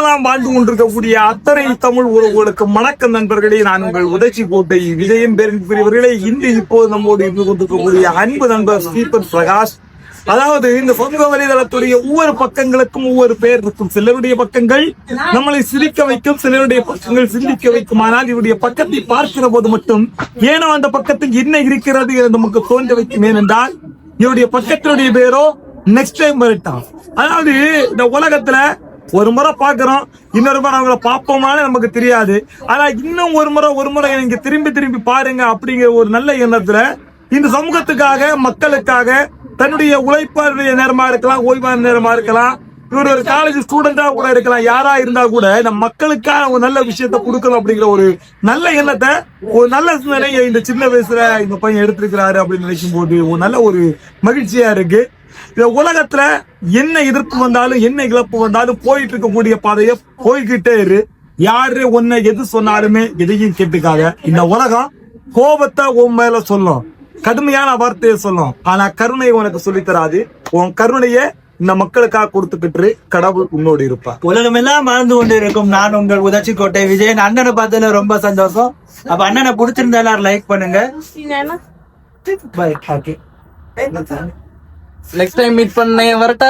உலகமெல்லாம் வாழ்ந்து கொண்டிருக்கக்கூடிய அத்தனை தமிழ் உறவுகளுக்கு வணக்கம் நண்பர்களே. நான் உங்கள் உதச்சி கோட்டை விஜயம் பெரியவர்களே. இன்று இப்போது நம்மோடு இருந்து கொண்டிருக்கக்கூடிய அன்பு நண்பர் ஸ்ரீபன் பிரகாஷ். அதாவது இந்த சமூக வலைதளத்துடைய ஒவ்வொரு பக்கங்களுக்கும் ஒவ்வொரு பெயர் இருக்கும். சிலருடைய பக்கங்கள் நம்மளை சிரிக்க வைக்கும், சிலருடைய பக்கங்கள் சிந்திக்க வைக்கும். ஆனால் இவருடைய பக்கத்தை பார்க்கிற போது மட்டும் ஏனோ அந்த பக்கத்துக்கு என்ன இருக்கிறது என்று நமக்கு தோன்ற வைக்கும். ஏனென்றால் இவருடைய பக்கத்தினுடைய பேரோ நெக்ஸ்ட் டைம் வரட்டான். அதாவது இந்த உலகத்துல ஒரு முறை பாக்குறோம், இன்னொரு முறை அவங்கள பார்ப்போமான்னு நமக்கு தெரியாது. ஆனா இன்னும் ஒரு முறை நீங்க திரும்பி பாருங்க அப்படிங்கிற ஒரு நல்ல எண்ணத்துல இந்த சமூகத்துக்காக, மக்களுக்காக தன்னுடைய உழைப்பாருடைய நேரமா இருக்கலாம், ஓய்வான நேரமா இருக்கலாம், இவர் ஒரு காலேஜ் ஸ்டூடெண்டா கூட இருக்கலாம், யாரா இருந்தா கூட நம்ம மக்களுக்கான ஒரு நல்ல விஷயத்த கொடுக்கணும் அப்படிங்கிற ஒரு நல்ல எண்ணத்தை, ஒரு நல்ல சிந்தனையை இந்த சின்ன வயசுல இந்த பையன் எடுத்திருக்கிறாரு அப்படின்னு நினைக்கும் போது ஒரு நல்ல ஒரு மகிழ்ச்சியா இருக்கு. இந்த உலகத்துல என்ன எதிர்ப்பு வந்தாலும் என்ன இழப்பு வந்தாலும் போயிட்டு இருக்கக்கூடிய பாதைய போய்கிட்டே இரு. யாரு உன்னை எது சொன்னாலுமே எதையும் கேட்டுக்காக. இந்த உலகம் கோபத்தை உன் மேல சொல்லும், கடுமையான வார்த்தையை சொல்லும், ஆனா கருணையை உனக்கு சொல்லி தராது. உன் கருணையை இந்த மக்களுக்காக கொடுத்துக்கிட்டு கடவுள் உன்னோடு இருப்பார். உலகமெல்லாம் மறந்து கொண்டு இருக்கும் நான் உங்கள் உதச்சி கோட்டை விஜயன். அண்ணனை பார்த்ததுல ரொம்ப சந்தோஷம். அப்ப அண்ணனை பிடிச்சிருந்தா எல்லாரும் லைக் பண்ணுங்க. நெக்ஸ்ட் டைம் மீட் பண்ண வரட்டா.